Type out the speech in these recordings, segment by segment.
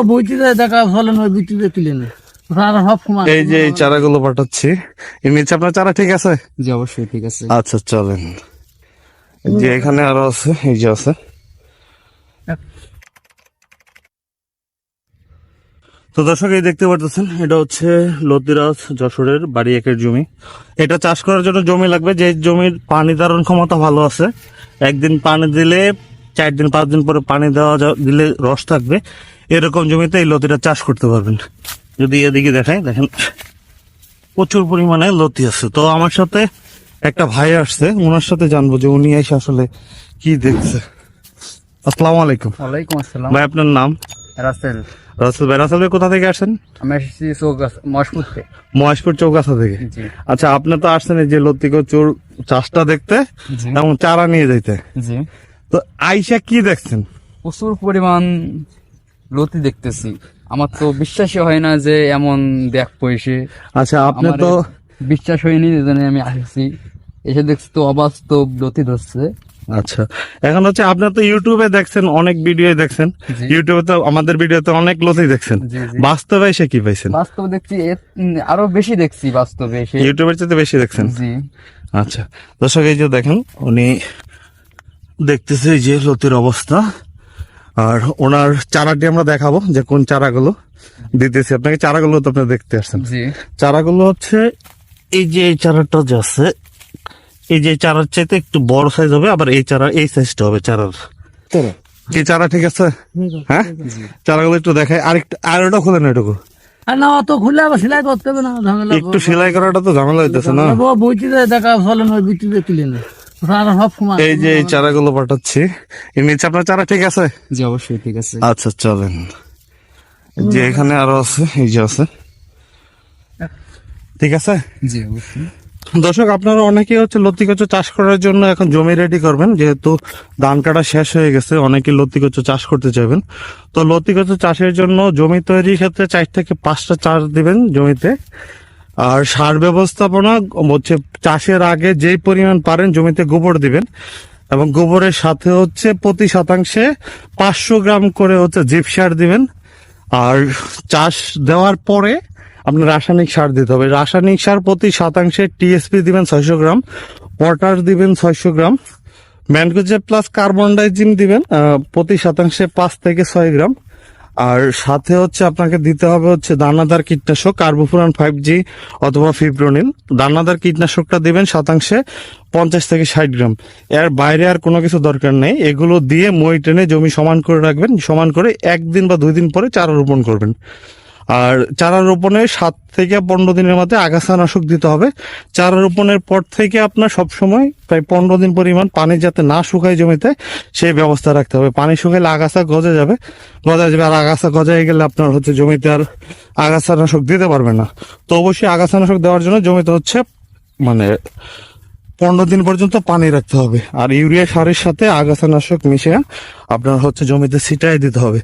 বইটিতে দেখা ফলন ওই বইটিতে তুলে নেয় সব সময়। এই যে এই চারাগুলো পাঠাচ্ছি, এর নিচে আপনার চারা ঠিক আছে? জি অবশ্যই ঠিক আছে। আচ্ছা চলেন, যে এখানে আরো আছে, এই যে আছে। তো দর্শক এই দেখতে পারতেছেন, এটা হচ্ছে লতিরাজ যশোরের বাড়ি একের জমি। এটা চাষ করার জন্য জমি লাগবে যে জমির পানি ধারণ ক্ষমতা ভালো আছে। একদিন পানি দিলে 4 দিন 5 দিন পরে পানি দেওয়া দিলে রস থাকবে, এরকম জমিতে এই লতিটা চাষ করতে পারবেন। যদি এদিকে দেখেন প্রচুর পরিমাণে লতি আছে। তো আমার সাথে একটা ভাই আসছে, ওনার সাথে জানবো যে উনি এসে আসলে কি দেখছে। আসসালামু আলাইকুম। ওয়ালাইকুম আসসালাম। ভাই আপনার নাম? রাসেল। রাসেল ভাই, রাসেল ভাই কোথা থেকে আসেন? আমি এসেছি মশপুর থেকে। মহেশপুর চৌগাছা থেকে। জি আচ্ছা, আপনি তো আসছেন এই যে লতি কচুর চাষটা দেখতে এবং চারা নিয়ে যাইতে। জি। তো আইসা কি দেখছেন? প্রচুর পরিমাণ লতি দেখতেছি, আমার তো বিশ্বাসই হয় না যে এমন দেখবো এসে। আচ্ছা, আপনি আমার তো বিশ্বাস হয়নি, এই জন্য আমি আসছি। এসে দেখছি তো অবাস্তব লতি ধরছে। আচ্ছা, এখন হচ্ছে আপনি তো ইউটিউবে দেখছেন, অনেক ভিডিও দেখছেন, জি। ইউটিউবে তো আমাদের ভিডিওতে অনেক লতি দেখছেন, জি জি। বাস্তবে এসে কি পাইছেন? বাস্তবে দেখছি আরো বেশি দেখছি বাস্তবে এসে। ইউটিউবের চেয়ে বেশি দেখছেন? জি। আচ্ছা দর্শক, এই যে দেখেন উনি দেখতেছে এই যে লতির অবস্থা, আর ওনার চারাটি আমরা দেখাবো যে কোন চারাগুলো দিতেছি আপনাকে। চারাগুলো তো আপনি দেখতে আসছেন। জি। চারাগুলো হচ্ছে এই যে এই চারাটা যে আছে, এই যে চারার চাইতে একটু বড় সাইজ হবে, আবার এই চারা এই সাইজটা হবে চারার। এই চারা ঠিক আছে? হ্যাঁ, চারাগুলো একটু দেখায়। আর ওটা খুলে না, এটুকু না অত খুলে আবার সেলাই করতে হবে না, ঝামেলা। একটু সেলাই করাটা তো ঝামেলা হইতেছে না? বইটিতে দেখা ফলন ওই বইটিতে তুলে নেয় সব সময়। এই যে এই চারাগুলো পাঠাচ্ছি, এর নিচে আপনার চারা ঠিক আছে? জি অবশ্যই ঠিক আছে। আচ্ছা চলেন, যে এখানে আরো আছে, এই যে আছে, ঠিক আছে। জি অবশ্যই। দর্শক, আপনারা অনেকেই হচ্ছে লতি কচু চাষ করার জন্য এখন জমি রেডি করবেন, যেহেতু ধান কাটা শেষ হয়ে গেছে, অনেকে লতি কচু চাষ করতে চাইবেন। তো লতি কচু চাষের জন্য জমি তৈরির ক্ষেত্রে 4 থেকে 5টা চাষ দিবেন জমিতে। আর সার ব্যবস্থাপনা হচ্ছে চাষের আগে যেই পরিমাণ পারেন জমিতে গোবর দিবেন, এবং গোবরের সাথে হচ্ছে প্রতি শতাংশে 500 গ্রাম করে হচ্ছে জিপ সার দিবেন। আর চাষ দেওয়ার পরে আপনার রাসায়নিক সার দিতে হবে। রাসায়নিক সার প্রতি শতাংশে টিএসপি দিবেন 600 গ্রাম, পটাশ দিবেন 600 গ্রাম, ম্যানকোজেব প্লাস কার্বন ডাইজিম দিবেন প্রতি শতাংশে 5 থেকে 6 গ্রাম। আর সাথে হচ্ছে আপনাকে দিতে হবে হচ্ছে দানাদার কীটনাশক কার্বোফুরান 5G অথবা ফিপ্রোনিল। দানাদার কীটনাশকটা দিবেন শতাংশে 50 থেকে 60 গ্রাম। এর বাইরে আর কোনো কিছু দরকার নেই। এগুলো দিয়ে মই টেনে জমি সমান করে রাখবেন, সমান করে 1 দিন বা 2 দিন পরে চারা রোপণ করবেন। আর চারা রোপণের 7 থেকে 15 দিনের মধ্যে আগাছানাশক দিতে হবে। চারা রোপণের পর থেকে আপনার সবসময় প্রায় 15 দিন পরিমাণ পানি যাতে না শুকায় জমিতে, সেই ব্যবস্থা রাখতে হবে। পানি শুকাইলে আগাছা গজে যাবে, আর আগাছা গজায় গেলে আপনার হচ্ছে জমিতে আর আগাছানাশক দিতে পারবে না। তো অবশ্যই আগাছানাশক দেওয়ার জন্য জমিতে হচ্ছে 15 দিন পর্যন্ত পানি রাখতে হবে। আর ইউরিয়া সারের সাথে আগাছানাশক মিশিয়ে আপনার হচ্ছে জমিতে ছিটাই দিতে হবে।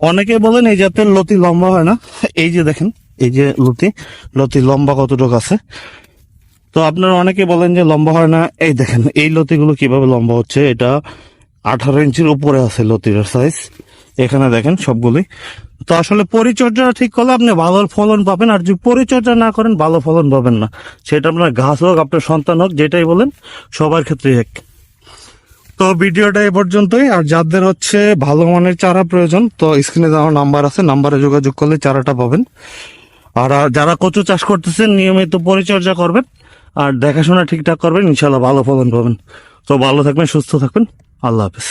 অনেকে বলেন এই জাতের লতি লম্বা হয় না। এই যে দেখেন, এই যে লতি লম্বা কতটুকু আছে। তো আপনারা অনেকে বলেন যে লম্বা হয় না। এই দেখেন এই লতিগুলো কিভাবে লম্বা হচ্ছে। এটা 18 ইঞ্চির উপরে আছে লতির সাইজ। এখানে দেখেন সবগুলোই। তো আসলে পরিচর্যা ঠিক করলে আপনি ভালো ফলন পাবেন, আর যদি পরিচর্যা না করেন ভালো ফলন পাবেন না। সেটা আপনার গাছ হোক, আপনার সন্তান হোক, যেটাই বলেন সবার ক্ষেত্রে এক। তো ভিডিওটা এ পর্যন্তই। আর যাদের হচ্ছে ভালো মানের চারা প্রয়োজন, তো স্ক্রিনে দেওয়া নাম্বার আছে, নাম্বারে যোগাযোগ করলে চারাটা পাবেন। আর যারা কচু চাষ করতেছেন নিয়মিত পরিচর্যা করবেন আর দেখাশোনা ঠিকঠাক করবেন, ইনশাল্লাহ ভালো ফলন পাবেন। তো ভালো থাকবেন, সুস্থ থাকবেন, আল্লাহ হাফেজ।